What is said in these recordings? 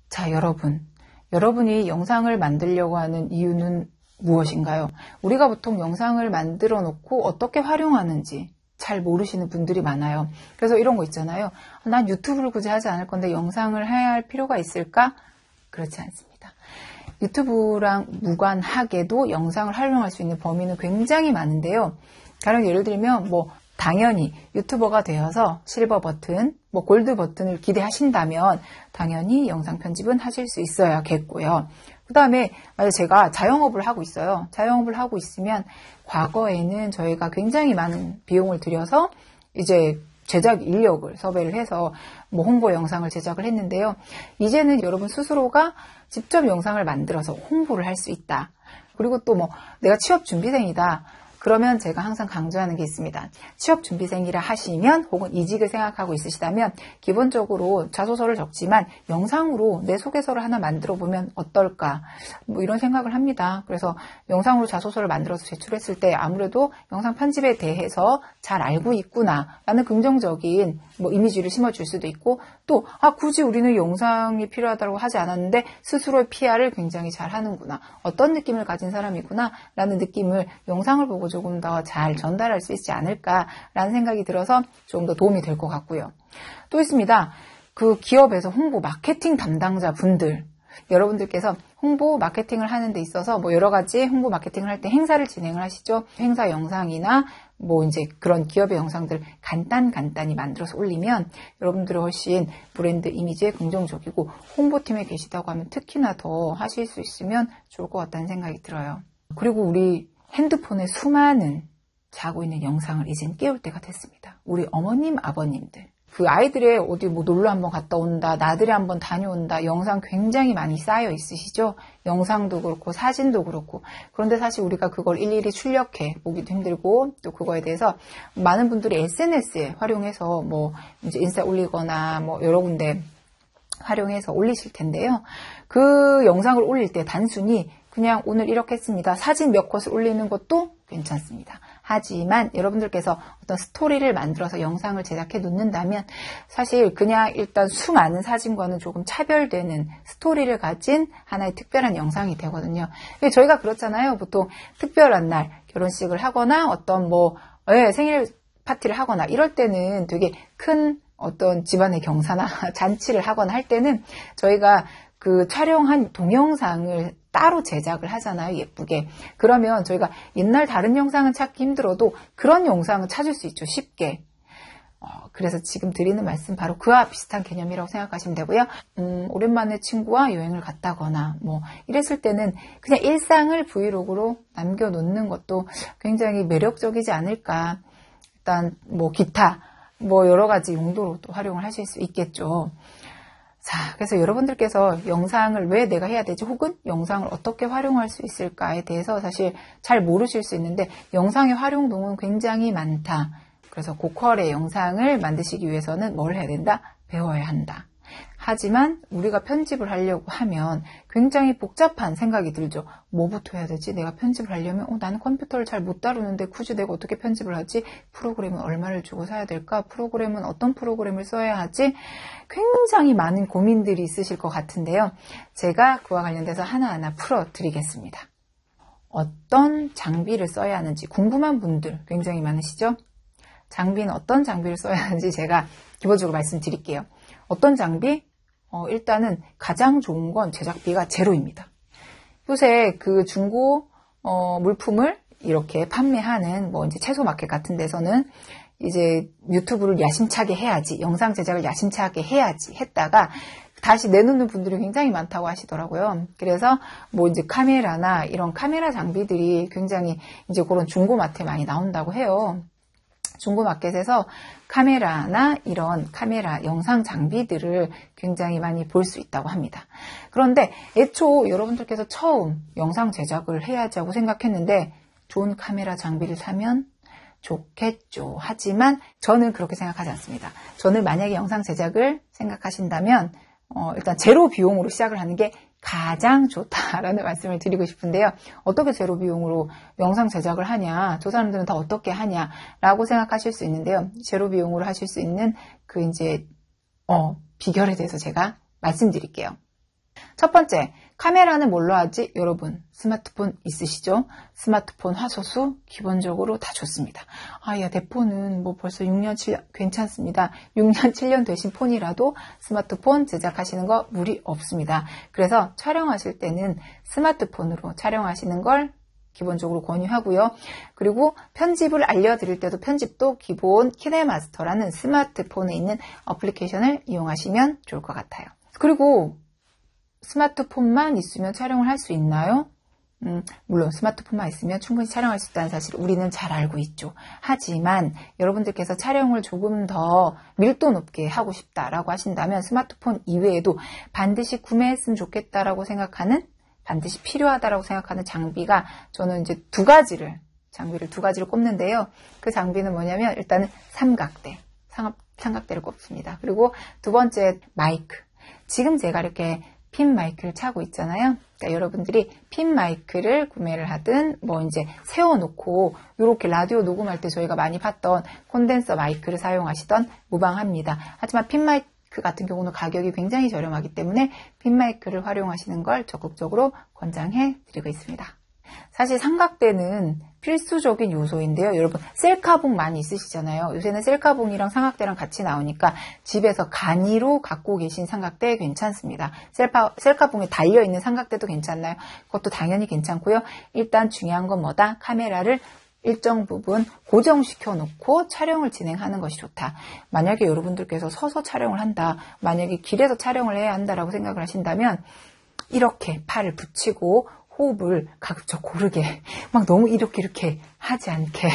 자, 여러분이 영상을 만들려고 하는 이유는 무엇인가요? 우리가 보통 영상을 만들어 놓고 어떻게 활용하는지 잘 모르시는 분들이 많아요. 그래서 이런 거 있잖아요. 난 유튜브를 굳이 하지 않을 건데 영상을 해야 할 필요가 있을까? 그렇지 않습니다. 유튜브랑 무관하게도 영상을 활용할 수 있는 범위는 굉장히 많은데요. 가령 예를 들면 당연히 유튜버가 되어서 실버 버튼, 골드 버튼을 기대하신다면 당연히 영상 편집은 하실 수 있어야겠고요. 그 다음에 제가 자영업을 하고 있어요. 자영업을 하고 있으면 과거에는 저희가 굉장히 많은 비용을 들여서 이제 제작 인력을 섭외를 해서 홍보 영상을 제작을 했는데요. 이제는 여러분 스스로가 직접 영상을 만들어서 홍보를 할 수 있다. 그리고 또 내가 취업 준비생이다. 그러면 제가 항상 강조하는 게 있습니다. 취업 준비생이라 하시면 혹은 이직을 생각하고 있으시다면 기본적으로 자소서를 적지만 영상으로 내 소개서를 하나 만들어 보면 어떨까? 이런 생각을 합니다. 그래서 영상으로 자소서를 만들어서 제출했을 때 아무래도 영상 편집에 대해서 잘 알고 있구나라는 긍정적인 이미지를 심어줄 수도 있고 또 굳이 우리는 영상이 필요하다고 하지 않았는데 스스로의 PR을 굉장히 잘 하는구나. 어떤 느낌을 가진 사람이구나 라는 느낌을 영상을 보고 조금 더 잘 전달할 수 있지 않을까라는 생각이 들어서 조금 더 도움이 될 것 같고요. 또 있습니다. 그 기업에서 홍보 마케팅 담당자 분들, 여러분들께서 홍보 마케팅을 하는 데 있어서 여러 가지 홍보 마케팅을 할 때 행사를 진행을 하시죠. 행사 영상이나 이제 그런 기업의 영상들 간단히 만들어서 올리면 여러분들이 훨씬 브랜드 이미지에 긍정적이고 홍보팀에 계시다고 하면 특히나 더 하실 수 있으면 좋을 것 같다는 생각이 들어요. 그리고 우리 핸드폰에 수많은 자고 있는 영상을 이젠 깨울 때가 됐습니다. 우리 어머님, 아버님들. 그 아이들의 어디 놀러 한번 갔다 온다, 나들이 한번 다녀온다, 영상 굉장히 많이 쌓여 있으시죠? 영상도 그렇고, 사진도 그렇고. 그런데 사실 우리가 그걸 일일이 출력해 보기도 힘들고, 또 그거에 대해서 많은 분들이 SNS에 활용해서 이제 인스타 올리거나 여러 군데 활용해서 올리실 텐데요. 그 영상을 올릴 때 단순히 그냥 오늘 이렇게 했습니다. 사진 몇 컷을 올리는 것도 괜찮습니다. 하지만 여러분들께서 어떤 스토리를 만들어서 영상을 제작해 놓는다면 사실 그냥 일단 수많은 사진과는 조금 차별되는 스토리를 가진 하나의 특별한 영상이 되거든요. 저희가 그렇잖아요. 보통 특별한 날 결혼식을 하거나 어떤 생일 파티를 하거나 이럴 때는 되게 큰 어떤 집안의 경사나 잔치를 하거나 할 때는 저희가 그 촬영한 동영상을 따로 제작을 하잖아요. 예쁘게. 그러면 저희가 옛날 다른 영상은 찾기 힘들어도 그런 영상은 찾을 수 있죠. 쉽게. 그래서 지금 드리는 말씀 바로 그와 비슷한 개념이라고 생각하시면 되고요. 오랜만에 친구와 여행을 갔다거나 이랬을 때는 그냥 일상을 브이로그로 남겨놓는 것도 굉장히 매력적이지 않을까. 일단 기타 여러 가지 용도로 또 활용을 하실 수 있겠죠. 자, 그래서 여러분들께서 영상을 왜 내가 해야 되지? 혹은 영상을 어떻게 활용할 수 있을까에 대해서 사실 잘 모르실 수 있는데 영상의 활용도는 굉장히 많다. 그래서 고퀄의 영상을 만드시기 위해서는 뭘 해야 된다? 배워야 한다. 하지만 우리가 편집을 하려고 하면 굉장히 복잡한 생각이 들죠. 뭐부터 해야 되지? 내가 편집을 하려면 나는 컴퓨터를 잘 못 다루는데 굳이 내가 어떻게 편집을 하지? 프로그램은 얼마를 주고 사야 될까? 프로그램은 어떤 프로그램을 써야 하지? 굉장히 많은 고민들이 있으실 것 같은데요. 제가 그와 관련돼서 하나하나 풀어드리겠습니다. 어떤 장비를 써야 하는지 궁금한 분들 굉장히 많으시죠? 장비는 어떤 장비를 써야 하는지 제가 기본적으로 말씀드릴게요. 어떤 장비? 일단은 가장 좋은 건 제작비가 제로입니다. 요새 그 중고 물품을 이렇게 판매하는 이제 채소 마켓 같은 데서는 이제 유튜브를 야심차게 해야지, 영상 제작을 야심차게 해야지 했다가 다시 내놓는 분들이 굉장히 많다고 하시더라고요. 그래서 이제 카메라나 이런 카메라 장비들이 굉장히 이제 그런 중고마트에 많이 나온다고 해요. 중고마켓에서 카메라나 이런 카메라 영상 장비들을 굉장히 많이 볼 수 있다고 합니다. 그런데 애초 여러분들께서 처음 영상 제작을 해야지 하고 생각했는데 좋은 카메라 장비를 사면 좋겠죠. 하지만 저는 그렇게 생각하지 않습니다. 저는 만약에 영상 제작을 생각하신다면 일단 제로 비용으로 시작을 하는 게 가장 좋다라는 말씀을 드리고 싶은데요. 어떻게 제로 비용으로 영상 제작을 하냐, 저 사람들은 다 어떻게 하냐라고 생각하실 수 있는데요. 제로 비용으로 하실 수 있는 비결에 대해서 제가 말씀드릴게요. 첫 번째, 카메라는 뭘로 하지? 여러분, 스마트폰 있으시죠? 스마트폰 화소수 기본적으로 다 좋습니다. 야, 내 폰은 뭐 벌써 6년, 7년 괜찮습니다. 6년, 7년 되신 폰이라도 스마트폰 제작하시는 거 무리 없습니다. 그래서 촬영하실 때는 스마트폰으로 촬영하시는 걸 기본적으로 권유하고요. 그리고 편집을 알려드릴 때도 편집도 기본 키네마스터라는 스마트폰에 있는 어플리케이션을 이용하시면 좋을 것 같아요. 그리고 스마트폰만 있으면 촬영을 할 수 있나요? 물론 스마트폰만 있으면 충분히 촬영할 수 있다는 사실을 우리는 잘 알고 있죠. 하지만 여러분들께서 촬영을 조금 더 밀도 높게 하고 싶다라고 하신다면 스마트폰 이외에도 반드시 구매했으면 좋겠다라고 생각하는, 반드시 필요하다라고 생각하는 장비가 저는 이제 장비를 두 가지를 꼽는데요. 그 장비는 뭐냐면 일단은 삼각대를 꼽습니다. 그리고 두 번째 마이크. 지금 제가 이렇게 핀 마이크를 차고 있잖아요. 그러니까 여러분들이 핀 마이크를 구매를 하든 뭐 이제 세워놓고 이렇게 라디오 녹음할 때 저희가 많이 봤던 콘덴서 마이크를 사용하시던 무방합니다. 하지만 핀 마이크 같은 경우는 가격이 굉장히 저렴하기 때문에 핀 마이크를 활용하시는 걸 적극적으로 권장해 드리고 있습니다. 사실 삼각대는 필수적인 요소인데요. 여러분 셀카봉 많이 있으시잖아요. 요새는 셀카봉이랑 삼각대랑 같이 나오니까 집에서 간이로 갖고 계신 삼각대 괜찮습니다. 셀카봉에 달려있는 삼각대도 괜찮나요? 그것도 당연히 괜찮고요. 일단 중요한 건 뭐다? 카메라를 일정 부분 고정시켜 놓고 촬영을 진행하는 것이 좋다. 만약에 여러분들께서 서서 촬영을 한다, 만약에 길에서 촬영을 해야 한다라고 생각을 하신다면 이렇게 팔을 붙이고 호흡을 가급적 고르게 막 너무 이렇게 하지 않게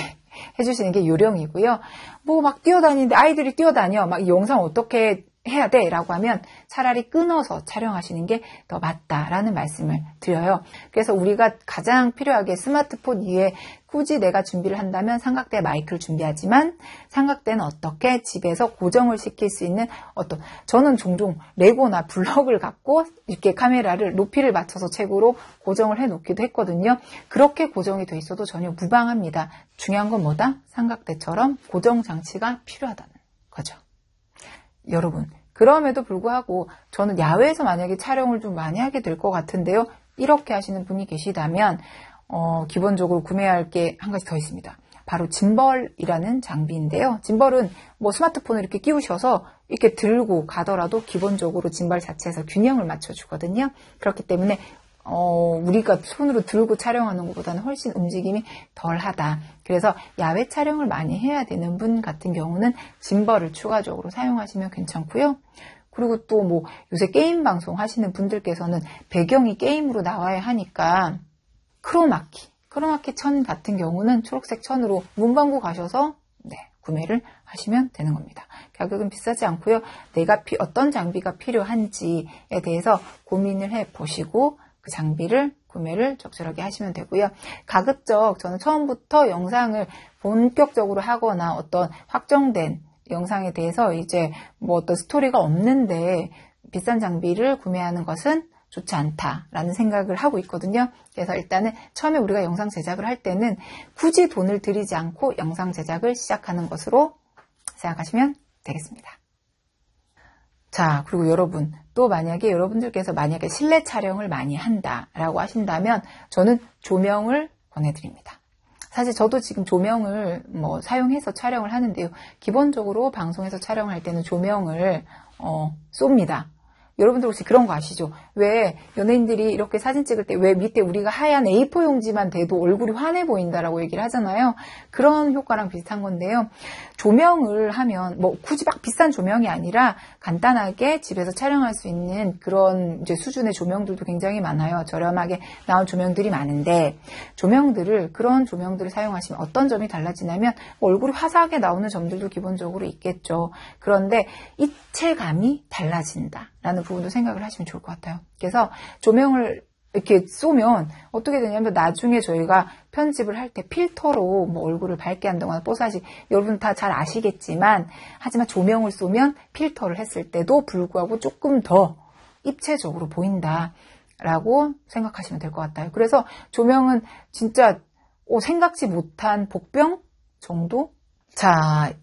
해주시는 게 요령이고요. 뭐 막 뛰어다니는데 아이들이 뛰어다녀 막 이 영상 어떻게 해야 돼? 라고 하면 차라리 끊어서 촬영하시는 게 더 맞다라는 말씀을 드려요. 그래서 우리가 가장 필요하게 스마트폰 위에 굳이 내가 준비를 한다면 삼각대 마이크를 준비하지만 삼각대는 어떻게 집에서 고정을 시킬 수 있는 저는 종종 레고나 블럭을 갖고 이렇게 카메라를 높이를 맞춰서 책으로 고정을 해 놓기도 했거든요. 그렇게 고정이 돼 있어도 전혀 무방합니다. 중요한 건 뭐다? 삼각대처럼 고정 장치가 필요하다는 거죠. 여러분, 그럼에도 불구하고 저는 야외에서 만약에 촬영을 좀 많이 하게 될 것 같은데요. 이렇게 하시는 분이 계시다면 기본적으로 구매할 게 한 가지 더 있습니다. 바로 짐벌이라는 장비인데요. 짐벌은 뭐 스마트폰을 이렇게 끼우셔서 이렇게 들고 가더라도 기본적으로 짐벌 자체에서 균형을 맞춰주거든요. 그렇기 때문에 우리가 손으로 들고 촬영하는 것보다는 훨씬 움직임이 덜하다. 그래서 야외 촬영을 많이 해야 되는 분 같은 경우는 짐벌을 추가적으로 사용하시면 괜찮고요. 그리고 또 뭐 요새 게임 방송 하시는 분들께서는 배경이 게임으로 나와야 하니까 크로마키 천 같은 경우는 초록색 천으로 문방구 가셔서 구매를 하시면 되는 겁니다. 가격은 비싸지 않고요. 내가 어떤 장비가 필요한지에 대해서 고민을 해보시고 그 장비를 구매를 적절하게 하시면 되고요. 가급적 저는 처음부터 영상을 본격적으로 하거나 어떤 확정된 영상에 대해서 이제 뭐 어떤 스토리가 없는데 비싼 장비를 구매하는 것은 좋지 않다라는 생각을 하고 있거든요. 그래서 일단은 처음에 우리가 영상 제작을 할 때는 굳이 돈을 들이지 않고 영상 제작을 시작하는 것으로 생각하시면 되겠습니다. 자, 그리고 여러분, 또 만약에 여러분들께서 실내 촬영을 많이 한다라고 하신다면 저는 조명을 권해드립니다. 사실 저도 지금 조명을 사용해서 촬영을 하는데요. 기본적으로 방송에서 촬영할 때는 조명을 쏩니다. 여러분들 혹시 그런 거 아시죠? 왜 연예인들이 이렇게 사진 찍을 때 왜 밑에 우리가 하얀 A4 용지만 대도 얼굴이 환해 보인다라고 얘기를 하잖아요. 그런 효과랑 비슷한 건데요. 조명을 하면 굳이 막 비싼 조명이 아니라 간단하게 집에서 촬영할 수 있는 그런 이제 수준의 조명들도 굉장히 많아요. 저렴하게 나온 조명들이 많은데 그런 조명들을 사용하시면 어떤 점이 달라지냐면 얼굴이 화사하게 나오는 점들도 기본적으로 있겠죠. 그런데 입체감이 달라진다라는 부분도 생각을 하시면 좋을 것 같아요. 그래서 조명을 이렇게 쏘면 어떻게 되냐면 나중에 저희가 편집을 할 때 필터로 얼굴을 밝게 한다거나 뽀사시 여러분 다 잘 아시겠지만 하지만 조명을 쏘면 필터를 했을 때도 불구하고 조금 더 입체적으로 보인다라고 생각하시면 될 것 같아요. 그래서 조명은 진짜 생각지 못한 복병 정도? 자,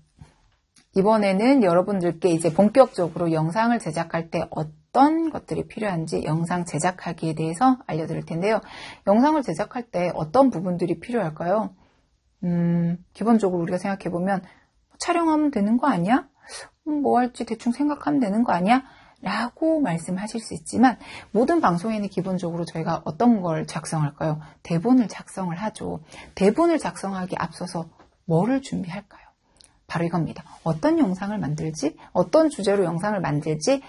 이번에는 여러분들께 이제 본격적으로 영상을 제작할 때 어떤 것들이 필요한지 영상 제작하기에 대해서 알려드릴 텐데요. 영상을 제작할 때 어떤 부분들이 필요할까요? 기본적으로 우리가 생각해보면 촬영하면 되는 거 아니야? 뭐 할지 대충 생각하면 되는 거 아니야? 라고 말씀하실 수 있지만 모든 방송에는 기본적으로 저희가 어떤 걸 작성할까요? 대본을 작성을 하죠. 대본을 작성하기 앞서서 뭐를 준비할까요? 바로 이겁니다. 어떤 영상을 만들지, 어떤 주제로 영상을 만들지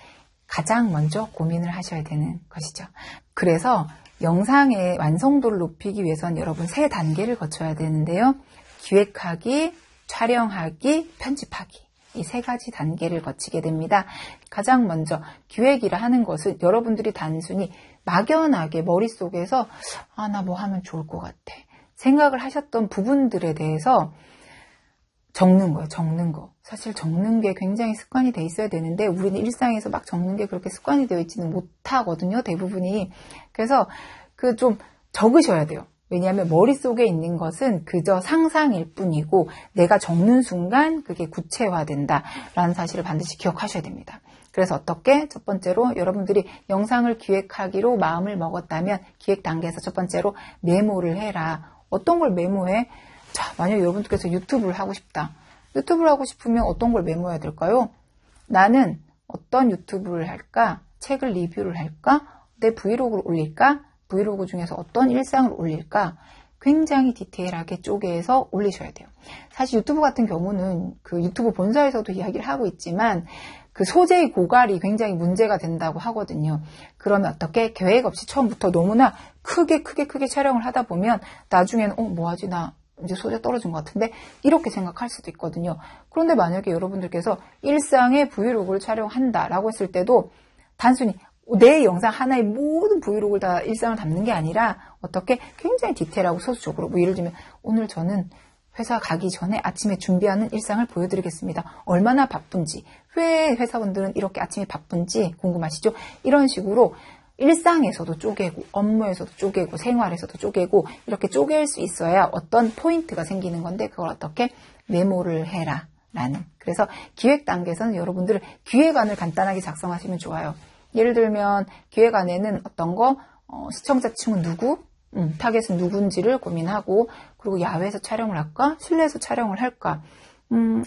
가장 먼저 고민을 하셔야 되는 것이죠. 그래서 영상의 완성도를 높이기 위해서는 여러분 3단계를 거쳐야 되는데요. 기획하기, 촬영하기, 편집하기. 이 3가지 단계를 거치게 됩니다. 가장 먼저 기획이라 하는 것은 여러분들이 단순히 막연하게 머릿속에서 나 뭐 하면 좋을 것 같아. 생각을 하셨던 부분들에 대해서 적는 거예요. 적는 거. 사실 적는 게 굉장히 습관이 돼 있어야 되는데 우리는 일상에서 막 적는 게 그렇게 습관이 되어 있지는 못하거든요. 대부분이. 그래서 좀 적으셔야 돼요. 왜냐하면 머릿속에 있는 것은 그저 상상일 뿐이고 내가 적는 순간 그게 구체화된다라는 사실을 반드시 기억하셔야 됩니다. 그래서 어떻게? 첫 번째로 여러분들이 영상을 기획하기로 마음을 먹었다면 기획 단계에서 첫 번째로 메모를 해라. 어떤 걸 메모해? 자, 만약 여러분들께서 유튜브를 하고 싶다. 유튜브를 하고 싶으면 어떤 걸 메모해야 될까요? 나는 어떤 유튜브를 할까? 책을 리뷰를 할까? 내 브이로그를 올릴까? 브이로그 중에서 어떤 일상을 올릴까? 굉장히 디테일하게 쪼개서 올리셔야 돼요. 사실 유튜브 같은 경우는 그 유튜브 본사에서도 이야기를 하고 있지만 그 소재의 고갈이 굉장히 문제가 된다고 하거든요. 그러면 어떻게? 계획 없이 처음부터 너무나 크게 촬영을 하다 보면 나중에는 뭐하지? 나 이제 소재 떨어진 것 같은데 이렇게 생각할 수도 있거든요. 그런데 만약에 여러분들께서 일상의 브이로그를 촬영한다라고 했을 때도 단순히 내 영상 하나의 모든 브이로그를 다 일상을 담는 게 아니라 어떻게 굉장히 디테일하고 소수적으로 뭐 예를 들면 오늘 저는 회사 가기 전에 아침에 준비하는 일상을 보여드리겠습니다. 얼마나 바쁜지 왜 회사원들은 이렇게 아침에 바쁜지 궁금하시죠? 이런 식으로 일상에서도 쪼개고 업무에서도 쪼개고 생활에서도 쪼개고 이렇게 쪼갤 수 있어야 어떤 포인트가 생기는 건데 그걸 어떻게 메모를 해라 라는. 그래서 기획 단계에서는 여러분들 기획안을 간단하게 작성하시면 좋아요. 예를 들면 기획안에는 어떤 거 시청자층은 누구? 타겟은 누군지를 고민하고 그리고 야외에서 촬영을 할까? 실내에서 촬영을 할까?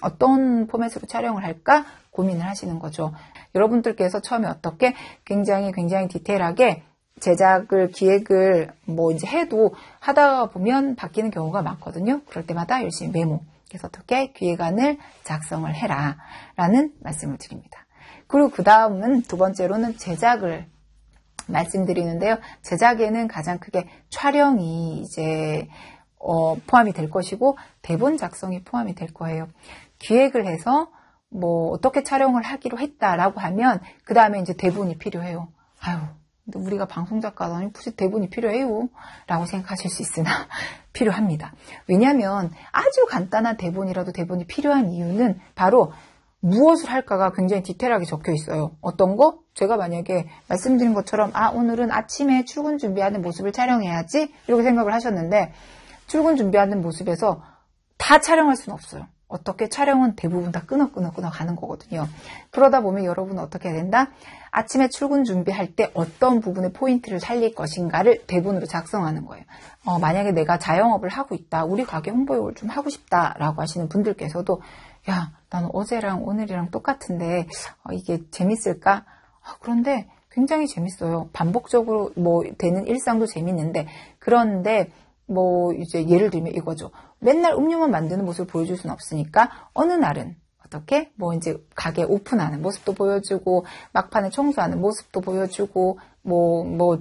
어떤 포맷으로 촬영을 할까? 고민을 하시는 거죠. 여러분들께서 처음에 어떻게 굉장히 디테일하게 제작을, 기획을 이제 해도 하다 보면 바뀌는 경우가 많거든요. 그럴 때마다 열심히 메모. 그래서 어떻게 기획안을 작성을 해라. 라는 말씀을 드립니다. 그리고 그 다음은 두 번째로는 제작을 말씀드리는데요. 제작에는 가장 크게 촬영이 이제 포함이 될 것이고 대본 작성이 포함이 될 거예요. 기획을 해서 어떻게 촬영을 하기로 했다라고 하면 그 다음에 이제 대본이 필요해요. 근데 우리가 방송작가라니 굳이 대본이 필요해요? 라고 생각하실 수 있으나 필요합니다. 왜냐하면 아주 간단한 대본이라도 대본이 필요한 이유는 바로 무엇을 할까가 굉장히 디테일하게 적혀 있어요. 어떤 거? 제가 만약에 말씀드린 것처럼 오늘은 아침에 출근 준비하는 모습을 촬영해야지 이렇게 생각을 하셨는데 출근 준비하는 모습에서 다 촬영할 수는 없어요. 어떻게? 촬영은 대부분 다 끊어 가는 거거든요. 그러다 보면 여러분은 어떻게 해야 된다? 아침에 출근 준비할 때 어떤 부분의 포인트를 살릴 것인가를 대본으로 작성하는 거예요. 만약에 내가 자영업을 하고 있다. 우리 가게 홍보를 좀 하고 싶다라고 하시는 분들께서도 야, 나는 어제랑 오늘이랑 똑같은데 이게 재밌을까? 그런데 굉장히 재밌어요. 반복적으로 되는 일상도 재밌는데 그런데 이제 예를 들면 이거죠. 맨날 음료만 만드는 모습을 보여줄 수는 없으니까 어느 날은 어떻게? 이제 가게 오픈하는 모습도 보여주고 막판에 청소하는 모습도 보여주고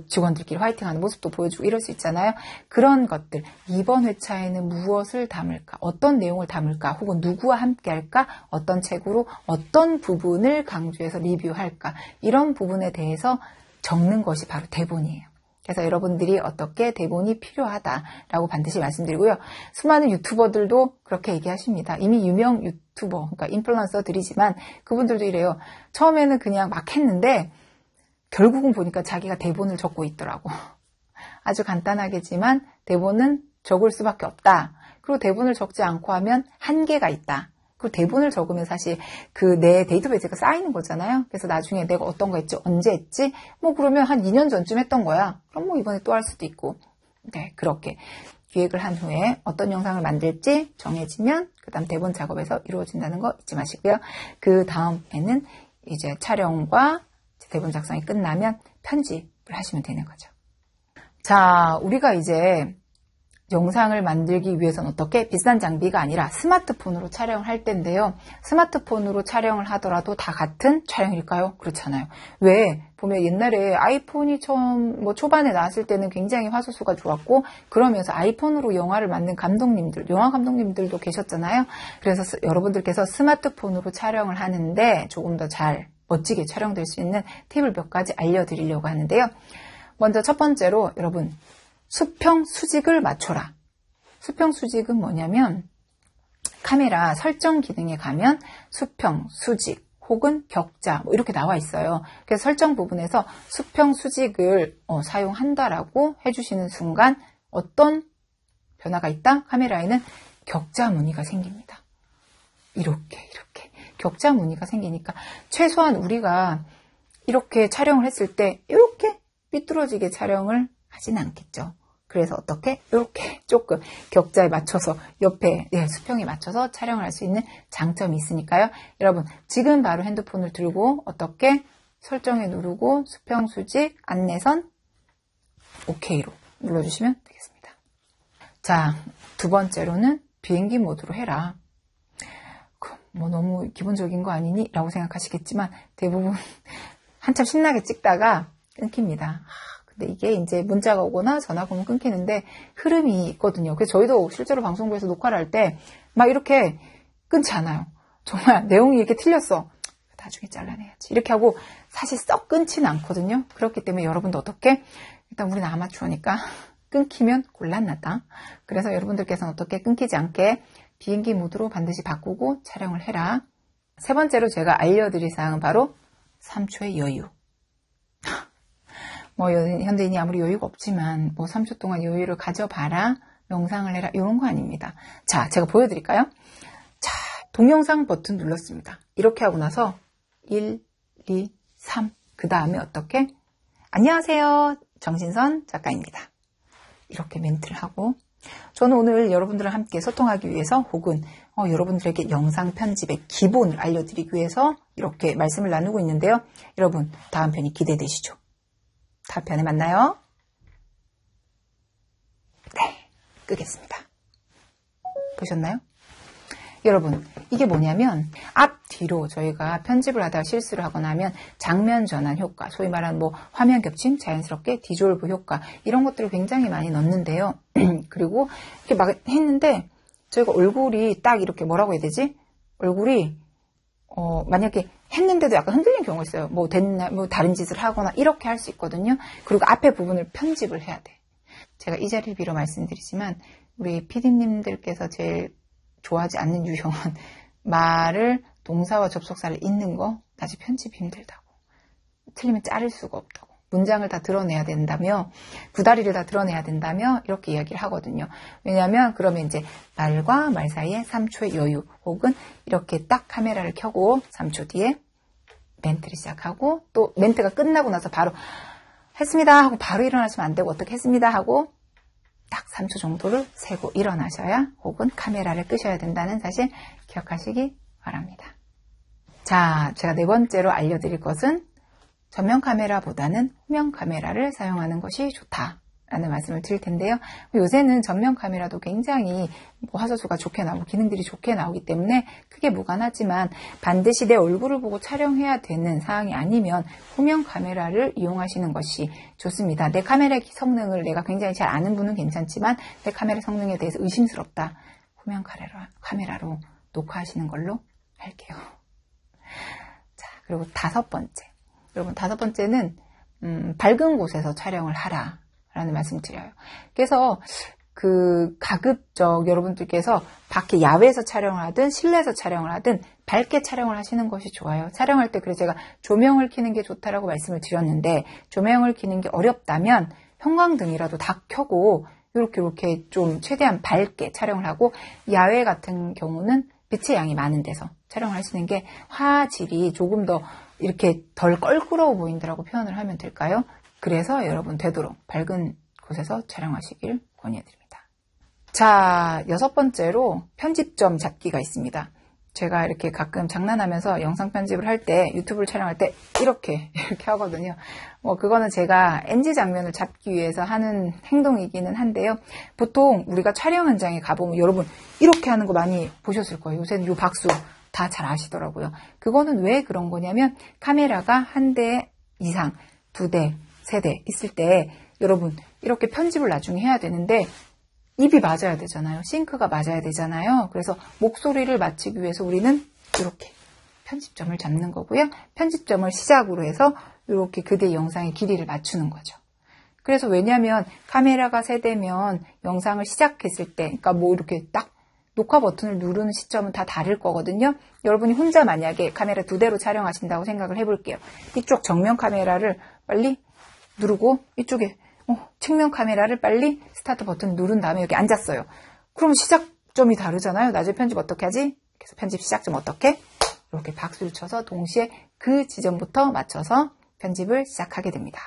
직원들끼리 화이팅하는 모습도 보여주고 이럴 수 있잖아요. 그런 것들. 이번 회차에는 무엇을 담을까? 어떤 내용을 담을까? 혹은 누구와 함께 할까? 어떤 책으로 어떤 부분을 강조해서 리뷰할까? 이런 부분에 대해서 적는 것이 바로 대본이에요. 그래서 여러분들이 어떻게 대본이 필요하다라고 반드시 말씀드리고요. 수많은 유튜버들도 그렇게 얘기하십니다. 이미 유명 유튜버, 그러니까 인플루언서들이지만 그분들도 이래요. 처음에는 그냥 막 했는데 결국은 보니까 자기가 대본을 적고 있더라고. 아주 간단하겠지만 대본은 적을 수밖에 없다. 그리고 대본을 적지 않고 하면 한계가 있다. 그 대본을 적으면 사실 그 내 데이터베이스가 쌓이는 거잖아요. 그래서 나중에 내가 어떤 거 했지, 언제 했지, 뭐 그러면 한 2년 전쯤 했던 거야. 그럼 뭐 이번에 또 할 수도 있고. 네, 그렇게 기획을 한 후에 어떤 영상을 만들지 정해지면 그 다음 대본 작업에서 이루어진다는 거 잊지 마시고요. 그 다음에는 이제 촬영과 대본 작성이 끝나면 편집을 하시면 되는 거죠. 자, 우리가 이제 영상을 만들기 위해서는 어떻게? 비싼 장비가 아니라 스마트폰으로 촬영을 할 텐데요. 스마트폰으로 촬영을 하더라도 다 같은 촬영일까요? 그렇잖아요. 왜? 보면 옛날에 아이폰이 처음 초반에 나왔을 때는 굉장히 화소수가 좋았고, 그러면서 아이폰으로 영화를 만든 감독님들, 영화 감독님들도 계셨잖아요. 그래서 여러분들께서 스마트폰으로 촬영을 하는데 조금 더 잘 멋지게 촬영될 수 있는 팁을 몇 가지 알려드리려고 하는데요. 먼저 첫 번째로 여러분, 수평 수직을 맞춰라. 수평 수직은 뭐냐면 카메라 설정 기능에 가면 수평, 수직 혹은 격자 뭐 이렇게 나와 있어요. 그래서 설정 부분에서 수평 수직을 사용한다라고 해주시는 순간 어떤 변화가 있다? 카메라에는 격자 무늬가 생깁니다. 이렇게 격자 무늬가 생기니까 최소한 우리가 이렇게 촬영을 했을 때 이렇게 삐뚤어지게 촬영을 하진 않겠죠. 그래서 어떻게? 이렇게 조금 격자에 맞춰서 옆에 수평에 맞춰서 촬영을 할 수 있는 장점이 있으니까요. 여러분 지금 바로 핸드폰을 들고 어떻게 설정에 누르고 수평 수직 안내선 OK로 눌러주시면 되겠습니다. 자, 두 번째로는 비행기 모드로 해라. 뭐 너무 기본적인 거 아니니? 라고 생각하시겠지만 대부분 한참 신나게 찍다가 끊깁니다. 근데 이게 이제 문자가 오거나 전화가 오면 끊기는데 흐름이 있거든요. 그래서 저희도 실제로 방송국에서 녹화를 할 때 막 이렇게 끊지 않아요. 정말 내용이 이렇게 틀렸어. 나중에 잘라내야지. 이렇게 하고 사실 썩 끊지는 않거든요. 그렇기 때문에 여러분도 어떻게? 일단 우리는 아마추어니까 끊기면 곤란하다. 그래서 여러분들께서는 어떻게 끊기지 않게 비행기 모드로 반드시 바꾸고 촬영을 해라. 세 번째로 제가 알려드릴 사항은 바로 3초의 여유. 현대인이 아무리 여유가 없지만 3초 동안 여유를 가져봐라, 영상을 해라, 이런 거 아닙니다. 자, 제가 보여드릴까요? 자, 동영상 버튼 눌렀습니다. 이렇게 하고 나서 1, 2, 3 그 다음에 어떻게? 안녕하세요, 정신선 작가입니다. 이렇게 멘트를 하고 저는 오늘 여러분들과 함께 소통하기 위해서 혹은 여러분들에게 영상 편집의 기본을 알려드리기 위해서 이렇게 말씀을 나누고 있는데요. 여러분 다음 편이 기대되시죠? 다음 편에 만나요. 네, 끄겠습니다. 보셨나요? 여러분, 이게 뭐냐면 앞뒤로 저희가 편집을 하다가 실수를 하거나 하면 장면 전환 효과, 소위 말하는 화면 겹침, 자연스럽게 디졸브 효과 이런 것들을 굉장히 많이 넣는데요. 그리고 이렇게 막 했는데 저희가 얼굴이 딱 이렇게 뭐라고 해야 되지? 얼굴이 만약에 했는데도 약간 흔들리는 경우가 있어요. 다른 짓을 하거나 이렇게 할 수 있거든요. 그리고 앞에 부분을 편집을 해야 돼. 제가 이 자리를 빌어 말씀드리지만 우리 PD님들께서 제일 좋아하지 않는 유형은 말을 동사와 접속사를 잇는 거 다시 편집이 힘들다고. 틀리면 자를 수가 없다고. 문장을 다 드러내야 된다며, 구다리를 다 드러내야 된다며 이렇게 이야기를 하거든요. 왜냐하면 그러면 이제 말과 말 사이에 3초의 여유 혹은 이렇게 딱 카메라를 켜고 3초 뒤에 멘트를 시작하고 또 멘트가 끝나고 나서 바로 했습니다 하고 바로 일어나시면 안 되고 어떻게 했습니다 하고 딱 3초 정도를 세고 일어나셔야 혹은 카메라를 끄셔야 된다는 사실 기억하시기 바랍니다. 자, 제가 네 번째로 알려드릴 것은 전면 카메라보다는 후면 카메라를 사용하는 것이 좋다라는 말씀을 드릴 텐데요. 요새는 전면 카메라도 굉장히 화소수가 좋게 나오고 기능들이 좋게 나오기 때문에 크게 무관하지만 반드시 내 얼굴을 보고 촬영해야 되는 상황이 아니면 후면 카메라를 이용하시는 것이 좋습니다. 내 카메라 성능을 내가 굉장히 잘 아는 분은 괜찮지만 내 카메라 성능에 대해서 의심스럽다. 후면 카메라로 녹화하시는 걸로 할게요. 자, 그리고 다섯 번째. 여러분, 다섯 번째는 밝은 곳에서 촬영을 하라라는 말씀 드려요. 그래서 가급적 여러분들께서 밖에 야외에서 촬영을 하든 실내에서 촬영을 하든 밝게 촬영을 하시는 것이 좋아요. 촬영할 때 그래서 제가 조명을 켜는 게 좋다라고 말씀을 드렸는데 조명을 켜는 게 어렵다면 형광등이라도 다 켜고 이렇게 좀 최대한 밝게 촬영을 하고 야외 같은 경우는 빛의 양이 많은 데서 촬영하시는 게 화질이 조금 더 이렇게 덜 껄끄러워 보인다라고 표현을 하면 될까요? 그래서 여러분 되도록 밝은 곳에서 촬영하시길 권유해드립니다. 자, 6번째로 편집점 잡기가 있습니다. 제가 이렇게 가끔 장난하면서 영상 편집을 할 때, 유튜브를 촬영할 때 이렇게 하거든요. 그거는 제가 NG 장면을 잡기 위해서 하는 행동이기는 한데요. 보통 우리가 촬영 현장에 가보면 여러분 이렇게 하는 거 많이 보셨을 거예요. 요새는 요 박수 다 잘 아시더라고요. 그거는 왜 그런 거냐면 카메라가 한 대 이상, 2대, 3대 있을 때 여러분 이렇게 편집을 나중에 해야 되는데 입이 맞아야 되잖아요. 싱크가 맞아야 되잖아요. 그래서 목소리를 맞추기 위해서 우리는 이렇게 편집점을 잡는 거고요. 편집점을 시작으로 해서 이렇게 그대 영상의 길이를 맞추는 거죠. 그래서 왜냐하면 카메라가 3대면 영상을 시작했을 때, 그러니까 이렇게 딱 녹화 버튼을 누르는 시점은 다 다를 거거든요. 여러분이 혼자 만약에 카메라 2대로 촬영하신다고 생각을 해볼게요. 이쪽 정면 카메라를 빨리 누르고 이쪽에 측면 카메라를 빨리 스타트 버튼 누른 다음에 여기 앉았어요. 그럼 시작점이 다르잖아요. 나중에 편집 어떻게 하지? 그래서 편집 시작점 어떻게? 이렇게 박수를 쳐서 동시에 그 지점부터 맞춰서 편집을 시작하게 됩니다.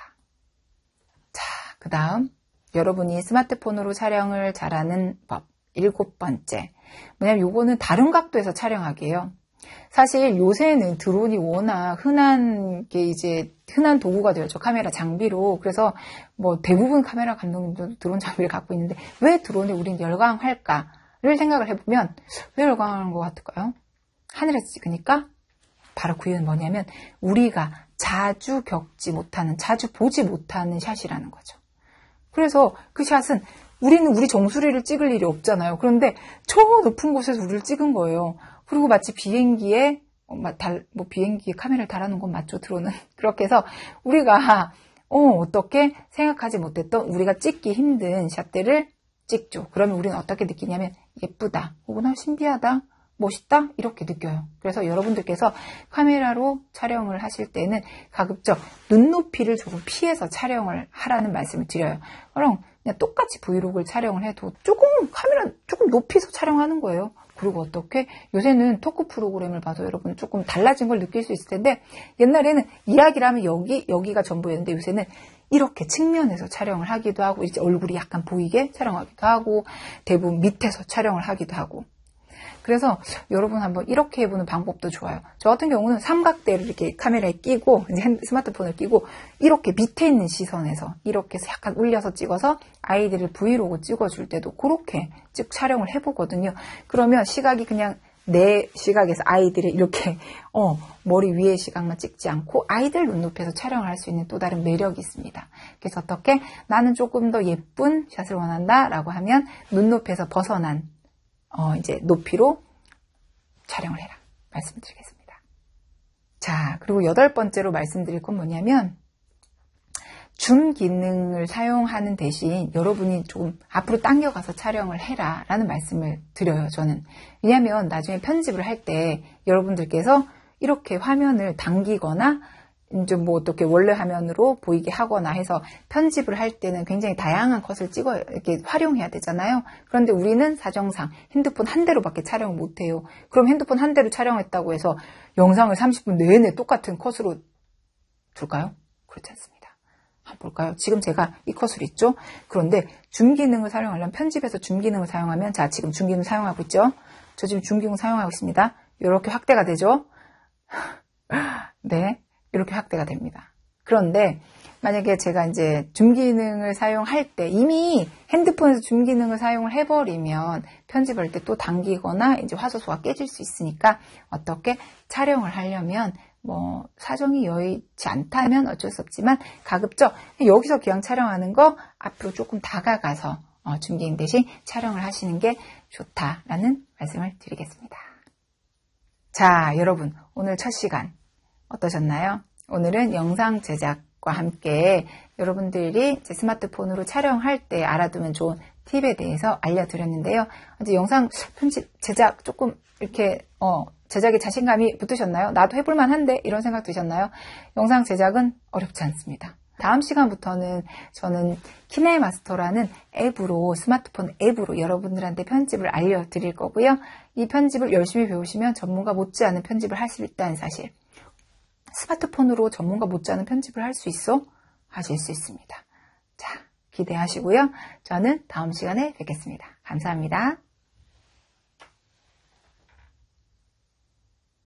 자, 그 다음 여러분이 스마트폰으로 촬영을 잘하는 법 7번째. 뭐냐면 요거는 다른 각도에서 촬영하기예요. 사실 요새는 드론이 워낙 흔한 도구가 되었죠. 카메라 장비로. 그래서 대부분 카메라 감독님도 드론 장비를 갖고 있는데 왜 드론에 우린 열광할까를 생각을 해보면 왜 열광하는 것 같을까요? 하늘에서 찍으니까 바로 그 이유는 뭐냐면 우리가 자주 겪지 못하는, 자주 보지 못하는 샷이라는 거죠. 그래서 그 샷은 우리는 우리 정수리를 찍을 일이 없잖아요. 그런데 저 높은 곳에서 우리를 찍은 거예요. 그리고 마치 비행기에 카메라를 달아놓은 건 맞죠, 드론은. 그렇게 해서 우리가 어떻게 생각하지 못했던 우리가 찍기 힘든 샷들을 찍죠. 그러면 우리는 어떻게 느끼냐면 예쁘다, 혹은 신비하다, 멋있다 이렇게 느껴요. 그래서 여러분들께서 카메라로 촬영을 하실 때는 가급적 눈높이를 조금 피해서 촬영을 하라는 말씀을 드려요. 그냥 똑같이 브이로그를 촬영을 해도 카메라 조금 높이서 촬영하는 거예요. 그리고 어떻게 요새는 토크 프로그램을 봐서 여러분 조금 달라진 걸 느낄 수 있을 텐데 옛날에는 이야기를 하면 여기가 전부였는데 요새는 이렇게 측면에서 촬영을 하기도 하고 이제 얼굴이 약간 보이게 촬영하기도 하고 대부분 밑에서 촬영을 하기도 하고 그래서 여러분 한번 이렇게 해보는 방법도 좋아요. 저 같은 경우는 삼각대를 이렇게 카메라에 끼고 이제 스마트폰을 끼고 이렇게 밑에 있는 시선에서 이렇게 해서 약간 올려서 찍어서 아이들을 브이로그 찍어줄 때도 그렇게 촬영을 해보거든요. 그러면 시각이 그냥 내 시각에서 아이들의 이렇게 머리 위의 시각만 찍지 않고 아이들 눈높이에서 촬영을 할 수 있는 또 다른 매력이 있습니다. 그래서 어떻게 나는 조금 더 예쁜 샷을 원한다 라고 하면 눈높이에서 벗어난 이제 높이로 촬영을 해라 말씀드리겠습니다. 자, 그리고 8번째로 말씀드릴 건 뭐냐면 줌 기능을 사용하는 대신 여러분이 조금 앞으로 당겨가서 촬영을 해라 라는 말씀을 드려요. 저는. 왜냐하면 나중에 편집을 할 때 여러분들께서 이렇게 화면을 당기거나 이제 어떻게 원래 화면으로 보이게 하거나 해서 편집을 할 때는 굉장히 다양한 컷을 이렇게 활용해야 되잖아요. 그런데 우리는 사정상 핸드폰 한 대로밖에 촬영을 못해요. 그럼 핸드폰 한 대로 촬영했다고 해서 영상을 30분 내내 똑같은 컷으로 줄까요? 그렇지 않습니다. 한번 볼까요? 지금 제가 이 컷을 있죠? 그런데 줌 기능을 사용하려면 편집에서 줌 기능을 사용하면 자, 지금 줌 기능 사용하고 있죠? 저 지금 줌 기능 사용하고 있습니다. 이렇게 확대가 되죠? 네. 이렇게 확대가 됩니다. 그런데 만약에 제가 이제 줌 기능을 사용할 때 이미 핸드폰에서 줌 기능을 사용을 해버리면 편집할 때 또 당기거나 이제 화소수가 깨질 수 있으니까 어떻게 촬영을 하려면 사정이 여의치 않다면 어쩔 수 없지만 가급적 여기서 그냥 촬영하는 거 앞으로 조금 다가가서 줌 기능 대신 촬영을 하시는 게 좋다라는 말씀을 드리겠습니다. 자, 여러분 오늘 첫 시간 어떠셨나요? 오늘은 영상 제작과 함께 여러분들이 제 스마트폰으로 촬영할 때 알아두면 좋은 팁에 대해서 알려드렸는데요. 이제 영상 편집, 제작 조금 이렇게 제작에 자신감이 붙으셨나요? 나도 해볼만 한데 이런 생각 드셨나요? 영상 제작은 어렵지 않습니다. 다음 시간부터는 저는 키네마스터라는 앱으로, 스마트폰 앱으로 여러분들한테 편집을 알려드릴 거고요. 이 편집을 열심히 배우시면 전문가 못지않은 편집을 할 수 있다는 사실. 스마트폰으로 전문가 못지않은 편집을 할 수 있어? 하실 수 있습니다. 자, 기대하시고요. 저는 다음 시간에 뵙겠습니다. 감사합니다.